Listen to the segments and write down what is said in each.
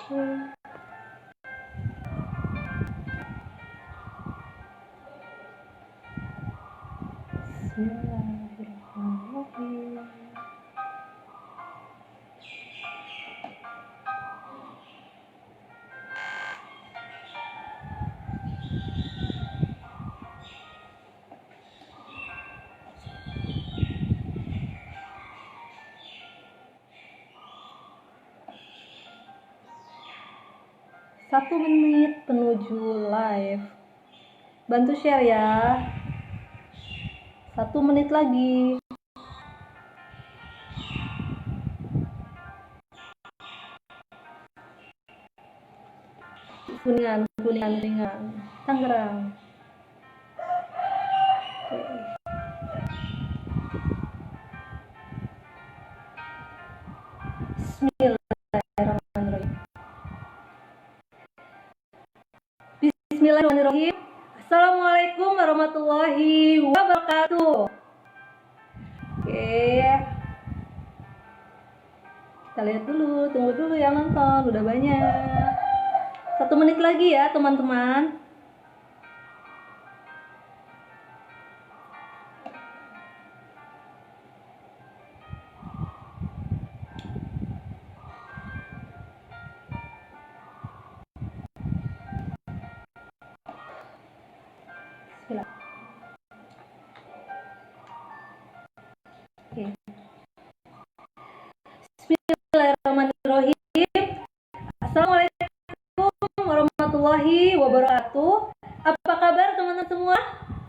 Bismillahirrahmanirrahim. Satu menit menuju live. Bantu share ya. 1 menit lagi. Kuningan, Tangerang. Bismillahirrahmanirrahim. Assalamualaikum warahmatullahi wabarakatuh. Oke. Kita lihat dulu, tunggu dulu yang nonton, udah banyak. 1 menit lagi ya teman-teman. Oke. Bismillahirrahmanirrahim. Assalamualaikum warahmatullahi wabarakatuh. Apa kabar teman-teman semua?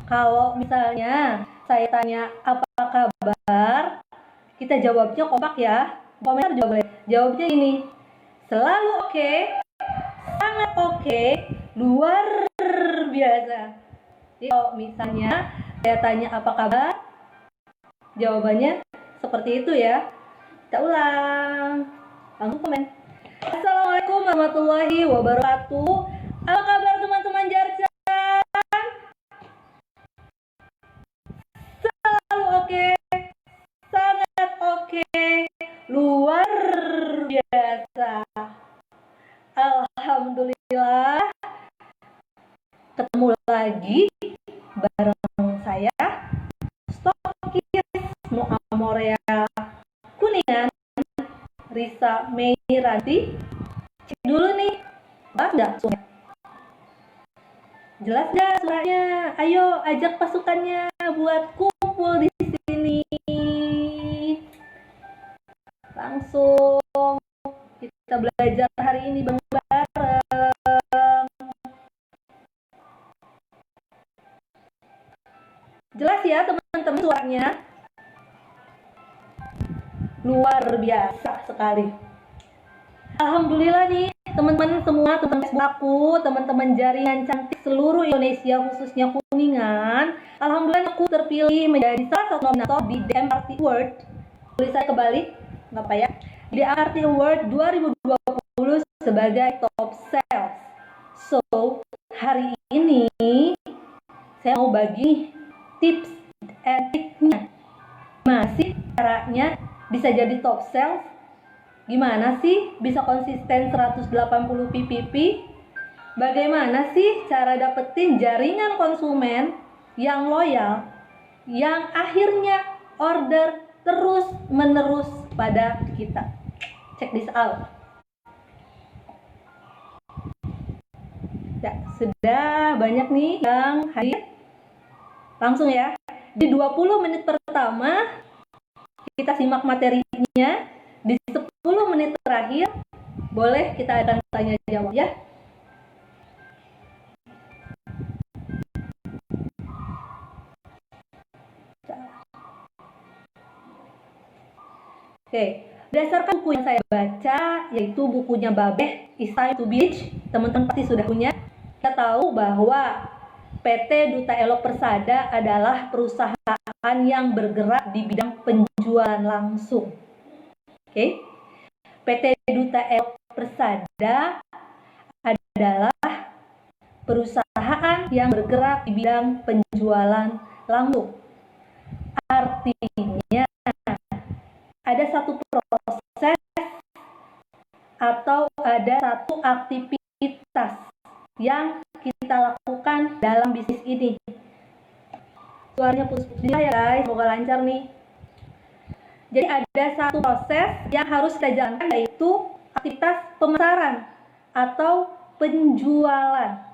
Kalau misalnya saya tanya apa kabar, kita jawabnya kompak ya. Komentar juga boleh. Jawabnya ini. Selalu oke, sangat oke, luar biasa. Jadi kalau misalnya saya tanya apa kabar, jawabannya seperti itu ya. Kita ulang. Langsung komen. Assalamualaikum warahmatullahi wabarakatuh. Apa kabar teman-teman Jarjan? Selalu oke, sangat oke, luar biasa. Alhamdulillah. Ketemu lagi bareng saya, Stokis Muamorea Kuningan, Risa Meiranti. Cek dulu nih, jelas nggak suaranya? Jelas nggak suaranya? Ayo ajak pasukannya buat kumpul di sini. Langsung kita belajar hari ini bareng-bareng. Jelas ya teman-teman suaranya? Luar biasa sekali. Alhamdulillah nih teman-teman semua, teman-teman aku, teman-teman jaringan cantik seluruh Indonesia khususnya Kuningan. Alhamdulillah aku terpilih menjadi salah satu nominator di DMRT Award. Tulis saya kebalik, nggak apa ya? DMRT Award 2020 sebagai top sales. So hari ini saya mau bagi tips and triknya. Gimana sih caranya bisa jadi top sales? Gimana sih bisa konsisten 180 PPP? Bagaimana sih cara dapetin jaringan konsumen yang loyal, yang akhirnya order terus menerus pada kita? Check this out. Ya, sudah banyak nih yang hadir. Langsung ya. Di 20 menit pertama kita simak materinya. Di 10 menit terakhir boleh kita akan tanya jawab ya. Oke, berdasarkan buku yang saya baca, yaitu bukunya Babeh, It's Time to Beach, teman-teman pasti sudah punya. Kita tahu bahwa PT Duta Elok Persada adalah perusahaan yang bergerak di bidang penjualan langsung. Oke, PT Duta Elok Persada adalah perusahaan yang bergerak di bidang penjualan langsung. Artinya ada satu proses atau ada satu satu aktivitas yang kita lakukan dalam bisnis ini. Suaranya putus-putus ya guys, semoga lancar nih. Jadi ada satu proses yang harus kita jalankan, yaitu aktivitas pemasaran atau penjualan.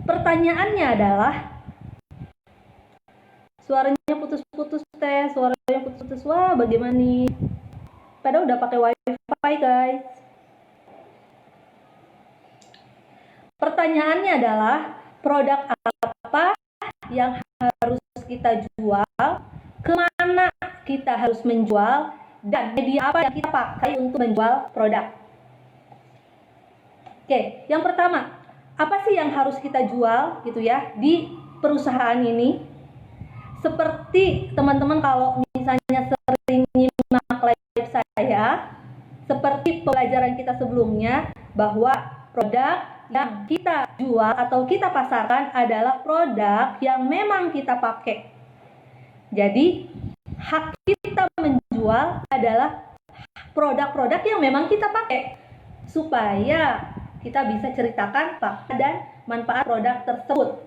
Pertanyaannya adalah, suaranya putus-putus teh, suaranya putus-putus. Wah, bagaimana nih? Padahal udah pakai wifi guys. Pertanyaannya adalah, produk apa yang harus kita jual, kemana kita harus menjual, dan media apa yang kita pakai untuk menjual produk. Oke, yang pertama, apa sih yang harus kita jual gitu ya di perusahaan ini? Seperti teman-teman kalau misalnya sering nyimak live saya, seperti pelajaran kita sebelumnya, bahwa produk yang kita jual atau kita pasarkan adalah produk yang memang kita pakai. Jadi hak kita menjual adalah produk-produk yang memang kita pakai, supaya kita bisa ceritakan fakta dan manfaat produk tersebut.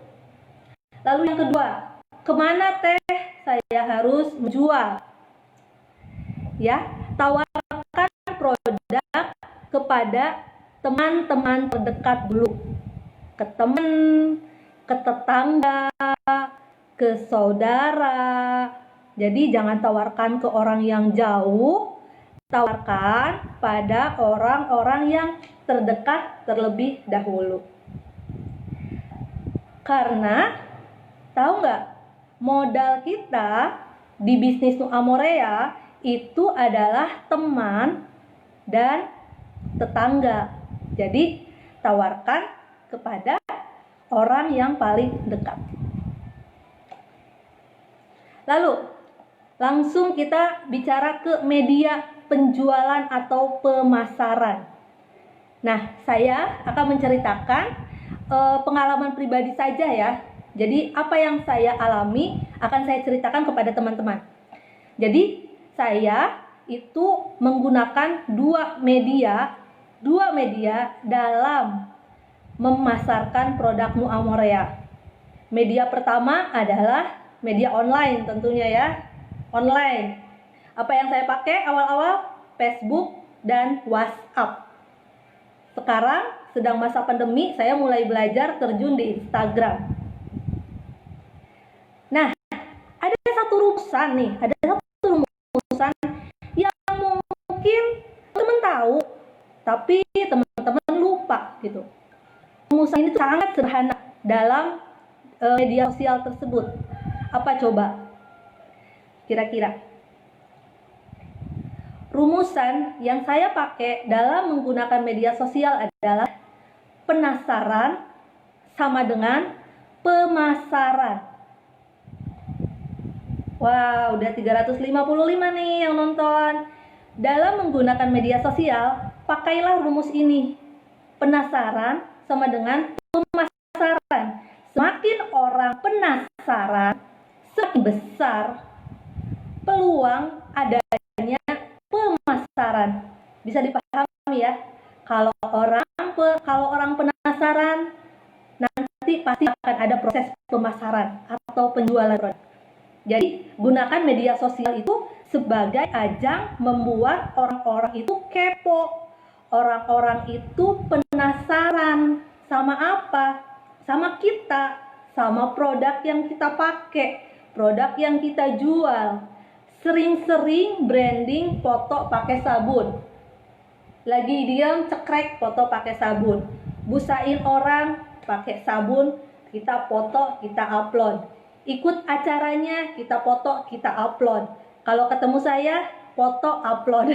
Lalu yang kedua, kemana teh saya harus menjual? Ya, tawarkan produk kepada teman-teman terdekat dulu, ke teman, ke tetangga, ke saudara. Jadi jangan tawarkan ke orang yang jauh, tawarkan pada orang-orang yang terdekat terlebih dahulu. Karena tahu nggak, modal kita di bisnis Nu Amorea itu adalah teman dan tetangga. Jadi tawarkan kepada orang yang paling dekat. Lalu langsung kita bicara ke media penjualan atau pemasaran. Nah, saya akan menceritakan pengalaman pribadi saja ya. Jadi apa yang saya alami akan saya ceritakan kepada teman-teman. Jadi saya itu menggunakan dua media dalam memasarkan produk Nu Amorea. Media pertama adalah media online tentunya ya, online. Apa yang saya pakai awal-awal? Facebook dan WhatsApp. Sekarang sedang masa pandemi, saya mulai belajar terjun di Instagram. Nah, ada satu rumusan yang mungkin teman tahu, tapi teman-teman lupa gitu. Rumusan ini sangat sederhana dalam media sosial tersebut. Apa coba? Kira-kira rumusan yang saya pakai dalam menggunakan media sosial adalah penasaran sama dengan pemasaran. Wow, udah 355 nih yang nonton. Dalam menggunakan media sosial, pakailah rumus ini. Penasaran sama dengan pemasaran. Semakin orang penasaran, semakin besar peluang adanya pemasaran. Bisa dipahami ya? Kalau orang penasaran, nanti pasti akan ada proses pemasaran atau penjualan produk. Jadi gunakan media sosial itu sebagai ajang membuat orang-orang itu kepo. Orang-orang itu penasaran sama apa? Sama kita, sama produk yang kita pakai, produk yang kita jual. Sering-sering branding foto pakai sabun. Lagi diam cekrek foto pakai sabun. Busain orang pakai sabun, kita foto, kita upload. Ikut acaranya, kita foto, kita upload. Kalau ketemu saya, foto, upload.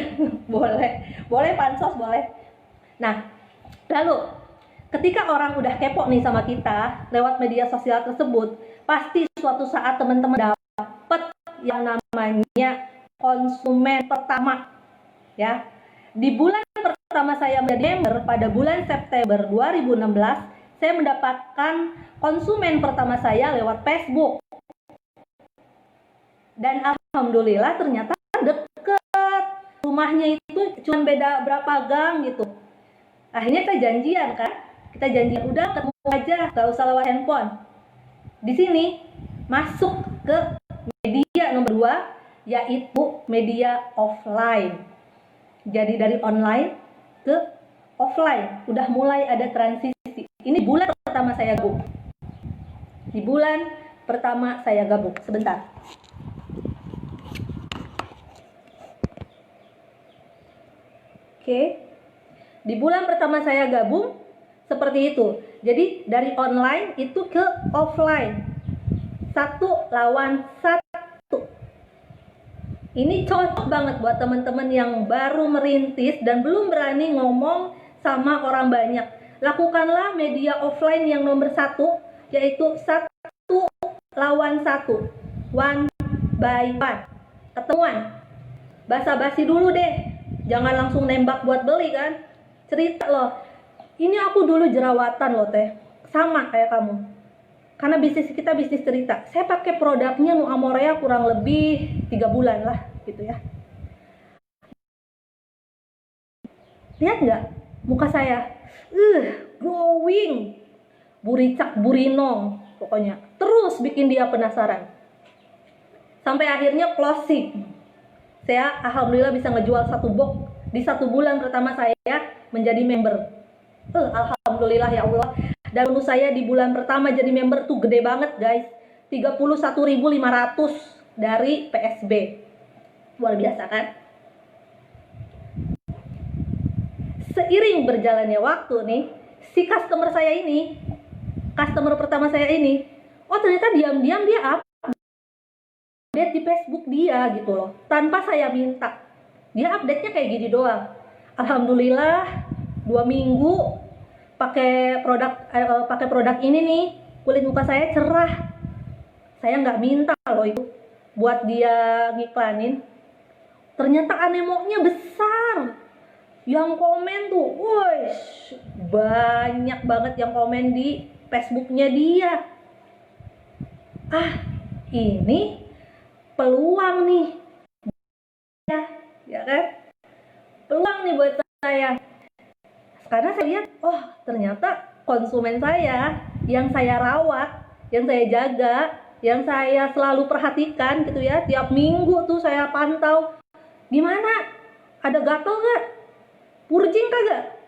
boleh pansos, boleh. Nah, lalu ketika orang udah kepo nih sama kita lewat media sosial tersebut, pasti suatu saat teman-teman dapat yang namanya konsumen pertama. Ya, di bulan pertama saya menjadi member pada bulan September 2016, saya mendapatkan konsumen pertama saya lewat Facebook. Dan alhamdulillah ternyata deket. rumahnya itu cuma beda berapa gang gitu. Akhirnya kita janjian kan, kita janjian udah ketemu aja, gak usah lewat handphone. Di sini masuk ke media nomor 2, yaitu media offline. Jadi dari online ke offline, udah mulai ada transisi. Ini bulan pertama saya gabung. Di bulan pertama saya gabung. Sebentar. Oke. Di bulan pertama saya gabung seperti itu. Jadi dari online itu ke offline. 1 lawan 1. Ini cocok banget buat teman-teman yang baru merintis dan belum berani ngomong sama orang banyak. Lakukanlah media offline yang nomor 1, yaitu 1 lawan 1. One by one. Ketemuan. Basa-basi dulu deh. Jangan langsung nembak buat beli kan. Cerita loh, ini aku dulu jerawatan loh teh, sama kayak kamu. Karena bisnis kita bisnis cerita. Saya pakai produknya Nu Amorea kurang lebih 3 bulan lah gitu ya. Lihat nggak muka saya? Glowing, buricak burinong pokoknya. Terus bikin dia penasaran. Sampai akhirnya closing. Saya alhamdulillah bisa ngejual 1 box di 1 bulan pertama saya menjadi member. Alhamdulillah ya Allah. Dan bonus saya di bulan pertama jadi member tuh gede banget guys. 31.500 dari PSB. Luar biasa kan? Seiring berjalannya waktu nih, si customer pertama saya ini, oh ternyata diam-diam dia update di Facebook dia gitu loh, tanpa saya minta. Dia update-nya kayak gini doang. Alhamdulillah 2 minggu pakai produk ini nih, kulit muka saya cerah. Saya nggak minta loh itu buat dia ngiklanin. Ternyata anemoknya besar. Yang komen tuh, wush, banyak banget yang komen di Facebooknya dia. Ini peluang nih, ya kan? Peluang nih buat saya. Karena saya lihat, oh ternyata konsumen saya yang saya rawat, yang saya jaga, yang saya selalu perhatikan gitu ya, tiap minggu tuh saya pantau. Gimana? Ada gatel gak? Purjing kagak?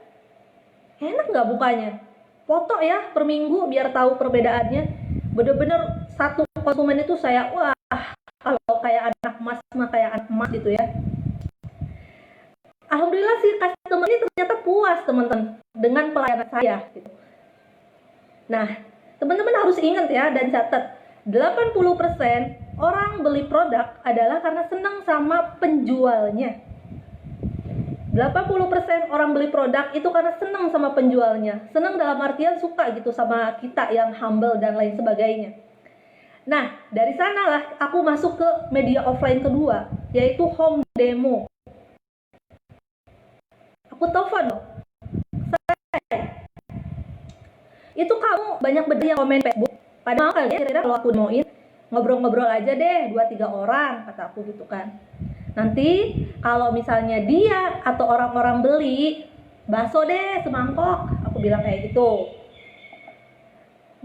Enak gak mukanya? Foto ya per minggu biar tahu perbedaannya. Bener-bener satu konsumen itu saya, wah kalau kayak anak emas mah kayak anak emas gitu ya. Alhamdulillah sih customer ini ternyata puas teman-teman dengan pelayanan saya gitu. Nah, teman-teman harus ingat ya dan catat, 80% orang beli produk adalah karena senang sama penjualnya. 80% orang beli produk itu karena senang sama penjualnya. Senang dalam artian suka gitu sama kita yang humble dan lain sebagainya. Nah, dari sanalah aku masuk ke media offline kedua, yaitu home demo. Aku telepon loh. Itu kamu banyak bener yang komen Facebook. Padahal kira-kira kalau aku demoin, ngobrol-ngobrol aja deh 2-3 orang, kata aku gitu kan. Nanti kalau misalnya dia atau orang-orang beli, bakso deh semangkok, aku bilang kayak gitu.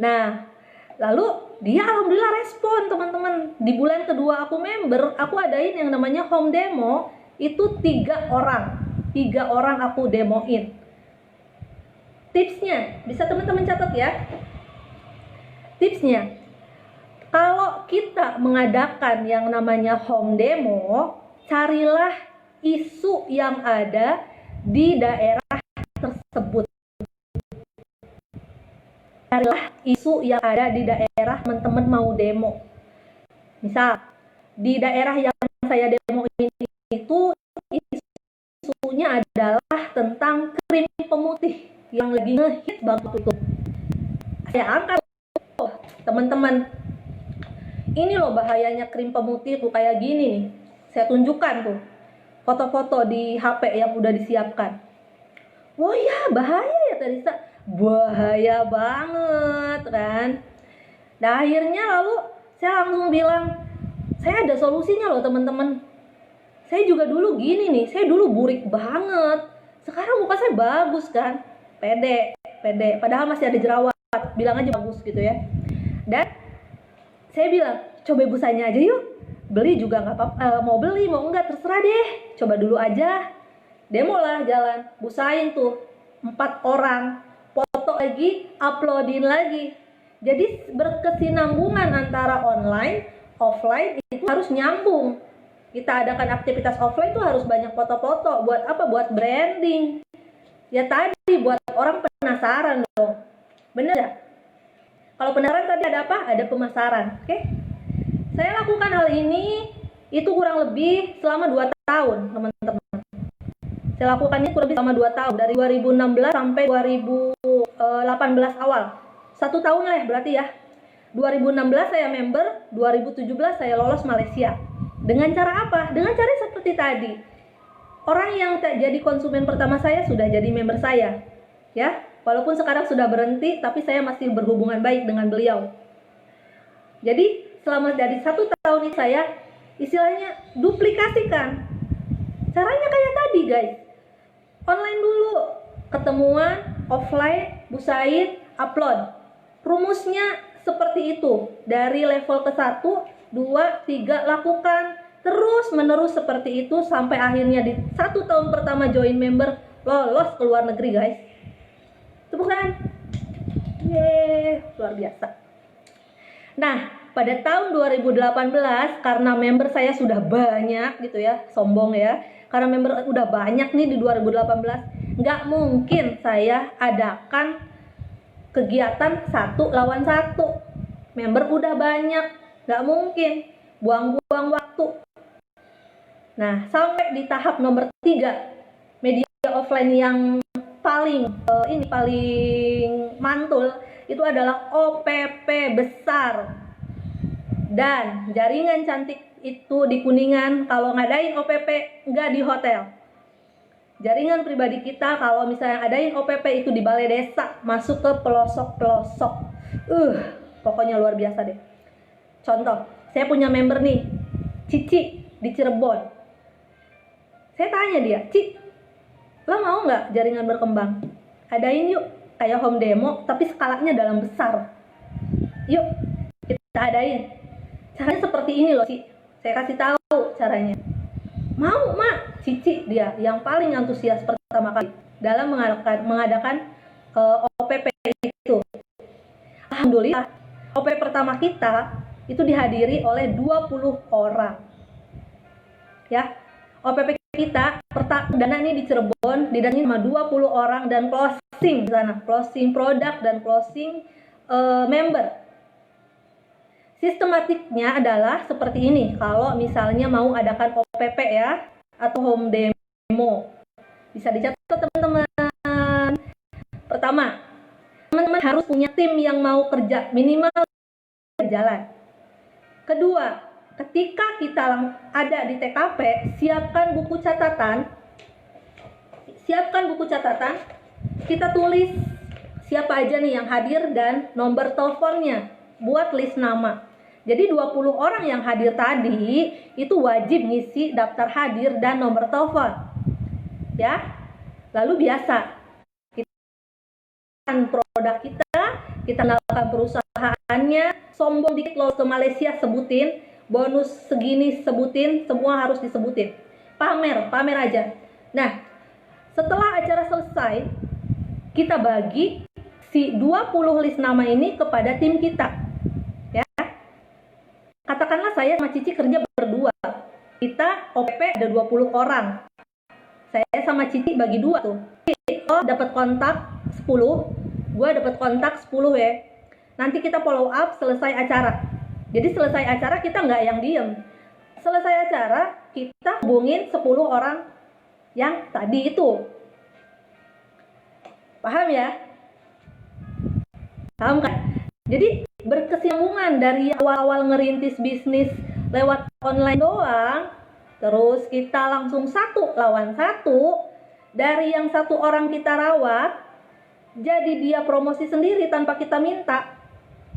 Nah, lalu dia alhamdulillah respon teman-teman. Di bulan kedua aku member, aku adain yang namanya home demo, itu 3 orang. 3 orang aku demoin. Tipsnya, bisa teman-teman catat ya. Tipsnya, kalau kita mengadakan yang namanya home demo, carilah isu yang ada di daerah tersebut. Carilah isu yang ada di daerah teman-teman mau demo. Misal, di daerah yang saya demo ini itu isunya adalah tentang krim pemutih yang lagi ngehit banget itu. Saya angkat, teman-teman. Ini loh bahayanya krim pemutih tuh kayak gini nih. Saya tunjukkan tuh foto-foto di HP yang udah disiapkan. Oh ya, bahaya ya Teresa. Bahaya banget kan. Nah akhirnya lalu saya langsung bilang, saya ada solusinya loh teman-teman. Saya juga dulu gini nih, saya dulu burik banget. Sekarang muka saya bagus kan, pede, padahal masih ada jerawat, bilang aja bagus gitu ya. Dan saya bilang, coba busanya aja yuk, beli juga nggak apa-apa, mau beli mau enggak terserah deh, coba dulu aja. Demo lah jalan, busain tuh 4 orang, foto lagi, uploadin lagi. Jadi berkesinambungan antara online, offline itu harus nyambung. Kita adakan aktivitas offline tuh harus banyak foto-foto. Buat apa? Buat branding. Ya tadi buat orang penasaran dong. Bener ya? Kalau penasaran tadi ada apa? Ada pemasaran. Oke? Saya lakukan hal ini itu kurang lebih selama 2 tahun, teman-teman. Saya lakukan ini kurang lebih selama 2 tahun. Dari 2016 sampai 2018 awal. 1 tahun lah ya berarti ya. 2016 saya member, 2017 saya lolos Malaysia. Dengan cara apa? Dengan cara seperti tadi. Orang yang tak jadi konsumen pertama saya sudah jadi member saya. Ya, walaupun sekarang sudah berhenti, tapi saya masih berhubungan baik dengan beliau. Jadi, selama dari 1 tahun ini saya istilahnya duplikasikan. Caranya kayak tadi, guys. Online dulu, ketemuan, offline, busain, upload. Rumusnya seperti itu. Dari level ke 1, 2, 3 lakukan terus menerus seperti itu sampai akhirnya di 1 tahun pertama join member lolos ke luar negeri, guys. Tepuk tangan. Yeay, luar biasa. Nah, pada tahun 2018 karena member saya sudah banyak gitu ya, sombong ya. Karena member udah banyak nih di 2018, nggak mungkin saya adakan kegiatan 1 lawan 1. Member udah banyak, nggak mungkin, buang-buang waktu. Nah, sampai di tahap nomor 3, media offline yang paling mantul itu adalah OPP besar. Dan jaringan cantik itu di Kuningan kalau ngadain OPP nggak di hotel. Jaringan pribadi kita kalau misalnya ngadain OPP itu di balai desa, masuk ke pelosok-pelosok. Pokoknya luar biasa deh. Contoh, saya punya member nih, Cici di Cirebon. Saya tanya dia, Ci, lo mau nggak jaringan berkembang? Adain yuk, kayak home demo, tapi skalanya dalam besar. Yuk, kita adain. Caranya seperti ini loh, Ci. Saya kasih tahu caranya. Mau, Mak? Cici dia yang paling antusias pertama kali dalam mengadakan OPP itu. Alhamdulillah, OPP pertama kita itu dihadiri oleh 20 orang. Ya, OPP kita perdana ini di Cirebon didatangi sama 20 orang dan closing di sana, closing produk dan closing member. Sistematiknya adalah seperti ini. Kalau misalnya mau adakan OPP ya atau home demo, bisa dicatat teman-teman. Pertama, teman-teman harus punya tim yang mau kerja minimal jalan. Kedua, ketika kita ada di TKP, siapkan buku catatan. Kita tulis siapa aja nih yang hadir dan nomor teleponnya. Buat list nama. Jadi 20 orang yang hadir tadi itu wajib ngisi daftar hadir dan nomor telepon. Ya. Lalu biasa produk kita kenalkan perusahaannya, sombong dikit lolos ke Malaysia sebutin, bonus segini sebutin, semua harus disebutin. Pamer aja. Nah, setelah acara selesai, kita bagi si 20 list nama ini kepada tim kita. Ya. Katakanlah saya sama Cici kerja berdua. Kita OPP ada 20 orang. Saya sama Cici bagi 2 tuh. Lo dapat kontak 10, gue dapat kontak 10 ya. Nanti kita follow up selesai acara. Jadi selesai acara kita nggak yang diem. Selesai acara kita hubungin 10 orang yang tadi itu. Paham ya? Paham kan? Jadi berkesinambungan dari awal-awal ngerintis bisnis lewat online doang, terus kita langsung 1 lawan 1. Dari yang 1 orang kita rawat, jadi dia promosi sendiri tanpa kita minta.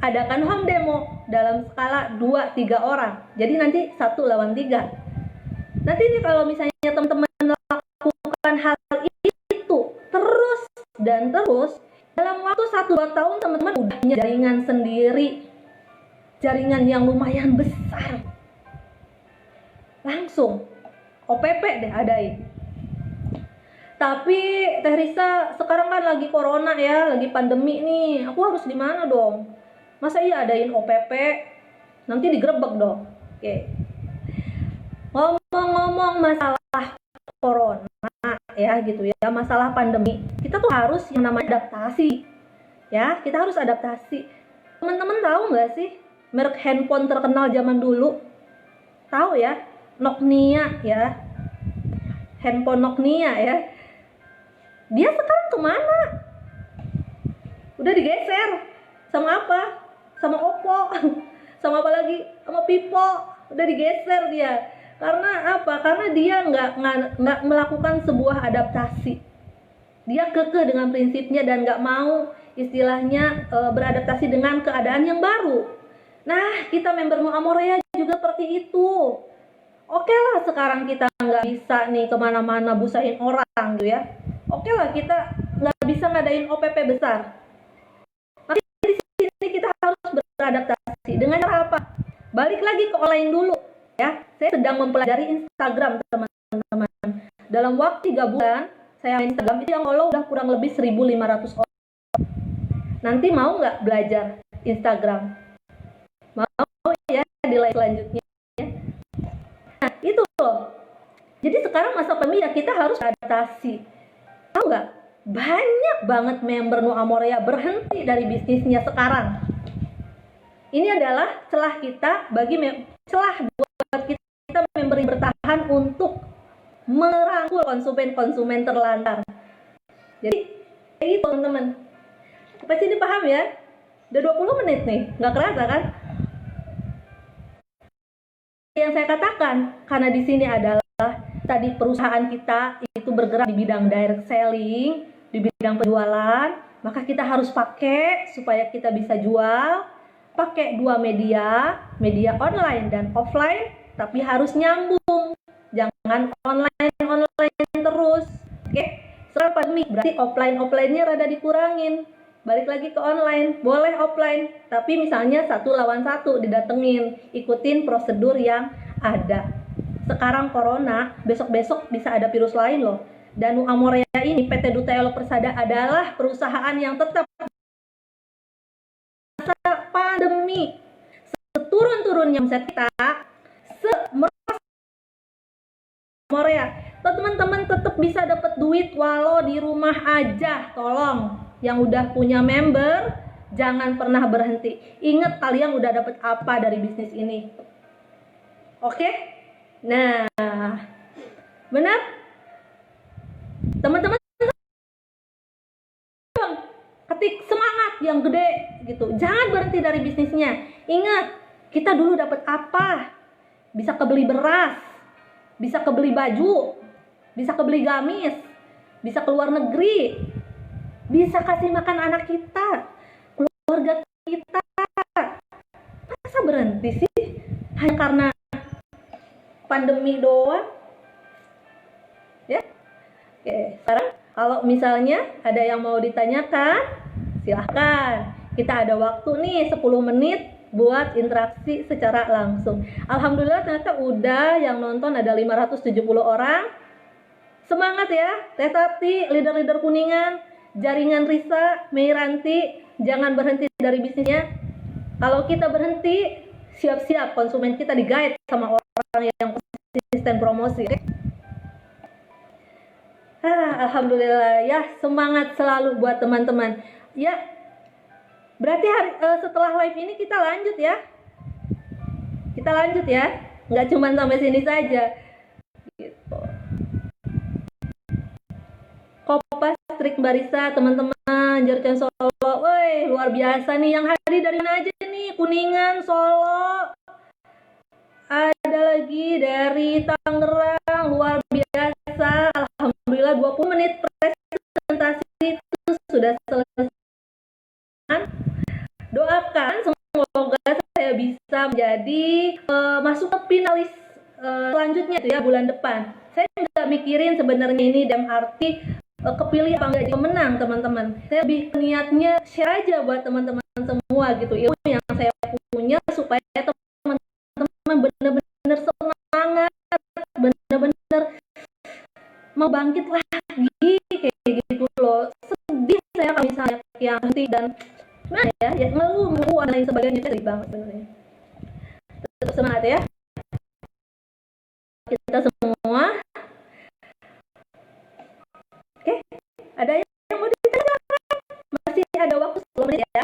Adakan home demo dalam skala 2-3 orang. Jadi nanti 1 lawan 3. Nanti nih kalau misalnya teman-teman melakukan hal itu terus dan terus, dalam waktu 1-2 tahun teman-teman udah punya jaringan sendiri, jaringan yang lumayan besar. Langsung OPP deh adain. Tapi Teh Risa, sekarang kan lagi corona ya, lagi pandemi nih. Aku harus gimana dong? Masa iya adain OPP? Nanti digerebek dong. Oke. Ngomong-ngomong masalah corona ya gitu ya, masalah pandemi. Kita tuh harus yang namanya adaptasi. Ya, kita harus adaptasi. Teman-teman tahu nggak sih merek handphone terkenal zaman dulu? Tahu ya? Nokia ya. Handphone Nokia ya. Dia sekarang kemana? Udah digeser. Sama apa? Sama Oppo. Sama apa lagi? Sama Vivo. Udah digeser dia. Karena apa? Karena dia nggak melakukan sebuah adaptasi. Dia kekeh dengan prinsipnya dan nggak mau istilahnya beradaptasi dengan keadaan yang baru. Nah, kita member Muamoreya juga seperti itu. Oke lah, sekarang kita nggak bisa nih kemana-mana busain orang gitu ya. Oke lah, kita nggak bisa ngadain OPP besar. Tapi di sini kita harus beradaptasi. Dengan cara apa? Balik lagi ke online dulu ya. Saya sedang mempelajari Instagram teman-teman. Dalam waktu 3 bulan saya main Instagram itu yang follow udah kurang lebih 1.500 orang. Nanti mau nggak belajar Instagram? Mau ya di live selanjutnya ya? Nah itu loh. Jadi sekarang masa pandemi ya kita harus adaptasi. Tahu nggak? Banyak banget member Muamoreya berhenti dari bisnisnya sekarang. Ini adalah celah kita celah buat kita member yang bertahan untuk merangkul konsumen-konsumen terlantar. Jadi kayak gitu teman-teman. Sampai sini paham ya? Udah 20 menit nih, nggak kerasa kan? Yang saya katakan, karena di sini adalah tadi perusahaan kita itu bergerak di bidang direct selling, di bidang penjualan, maka kita harus pakai supaya kita bisa jual, pakai 2 media online dan offline, tapi harus nyambung, jangan online terus. Oke, setelah pandemi berarti offline-nya rada dikurangin, balik lagi ke online, boleh offline, tapi misalnya 1 lawan 1 didatengin, ikutin prosedur yang ada. Sekarang corona, besok-besok bisa ada virus lain loh. Dan Muamoreya ini, PT Duta Elo Persada adalah perusahaan yang tetap masa pandemi seturun-turunnya omset kita, Muamoreya, teman-teman tetap bisa dapat duit walau di rumah aja. Tolong yang udah punya member jangan pernah berhenti. Ingat kalian udah dapat apa dari bisnis ini. Oke? Nah, benar? Teman-teman ketik semangat yang gede gitu. Jangan berhenti dari bisnisnya. Ingat, kita dulu dapat apa? Bisa kebeli beras, bisa kebeli baju, bisa kebeli gamis, bisa keluar negeri, bisa kasih makan anak kita, keluarga kita. Masa berhenti sih hanya karena pandemi doang? Ya. Oke, sekarang kalau misalnya ada yang mau ditanyakan, silahkan. Kita ada waktu nih 10 menit buat interaksi secara langsung. Alhamdulillah ternyata udah yang nonton ada 570 orang. Semangat ya, Teh Tati, leader-leader Kuningan, jaringan Risa, Meiranti, jangan berhenti dari bisnisnya. Kalau kita berhenti, siap-siap konsumen kita digait sama orang yang konsisten promosi. Alhamdulillah ya, semangat selalu buat teman-teman. Ya, berarti setelah live ini kita lanjut ya. Kita lanjut ya, nggak cuma sampai sini saja. Gitu. Kopas, Trik Barisa, teman-teman, Jercan Solo, woi luar biasa nih. Yang hadir dari mana aja nih? Kuningan, Solo, ada lagi dari Tangerang, luar biasa. Alhamdulillah 20 menit presentasi itu sudah selesai. Doakan semoga saya bisa menjadi masuk ke finalis selanjutnya tuh ya bulan depan. Saya nggak mikirin sebenarnya ini dalam arti kepilih apa enggak jadi pemenang teman-teman. Saya lebih niatnya share aja buat teman-teman semua gitu ilmu yang saya punya supaya teman-teman benar-benar semangat, benar-benar mau bangkit lagi kayak gitu loh. Sedih saya kalau misalnya yang henti dan gimana ya ngeluh dan lain sebagainya, sedih banget sebenarnya. Tetap semangat ya kita semua. Oke, ada yang mau ditanyakan? Masih ada waktu 10 menit ya.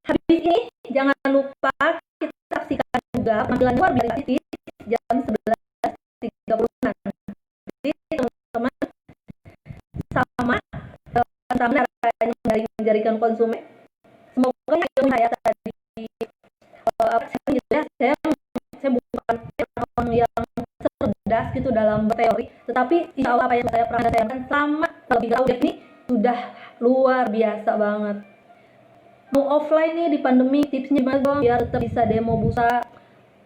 Habis ini jangan lupa kita saksikan juga penampilan luar biasa di jam 11.30. Jadi teman-teman sama menjadikan konsumen. Semoga yang saya tadi gitu ya, saya bukan orang yang cerdas gitu dalam berteori, tetapi insya Allah apa yang saya pernah sayangkan selama lebih jauh ini sudah luar biasa banget. Mau offline nih di pandemi, tipsnya gimana dong biar tetap bisa demo busa?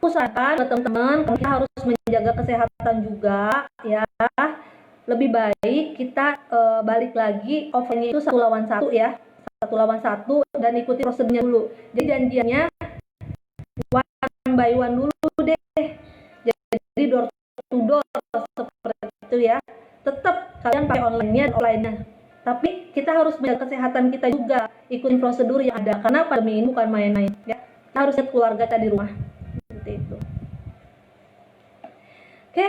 Usahakan teman-teman kita harus menjaga kesehatan juga ya. Lebih baik kita balik lagi offline itu 1 lawan 1 ya, 1 lawan 1 dan ikuti prosedurnya dulu. Jadi janjiannya one by one dulu deh. Jadi door to door seperti itu ya. Tetap kalian pakai online-nya dan offline-nya. Tapi kita harus menjaga kesehatan kita juga, ikutin prosedur yang ada karena pandemi ini bukan main-main ya. Kita harus lihat keluarga kita di rumah. Seperti itu. Oke.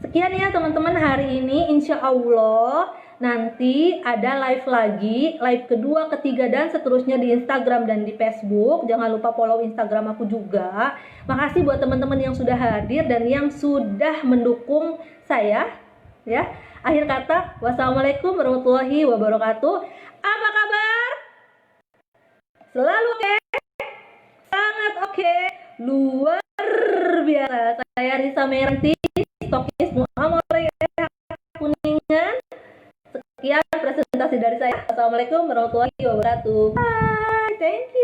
Sekian ya teman-teman hari ini, insya Allah nanti ada live lagi, live kedua, ketiga, dan seterusnya di Instagram dan di Facebook. Jangan lupa follow Instagram aku juga. Makasih buat teman-teman yang sudah hadir dan yang sudah mendukung saya ya. Akhir kata, wassalamualaikum warahmatullahi wabarakatuh. Apa kabar? Selalu oke? Sangat oke, luar biasa. Saya Risa Meranti, stokis Muhammad Kuningan. Sekian presentasi dari saya. Assalamualaikum warahmatullahi wabarakatuh. Bye, thank you.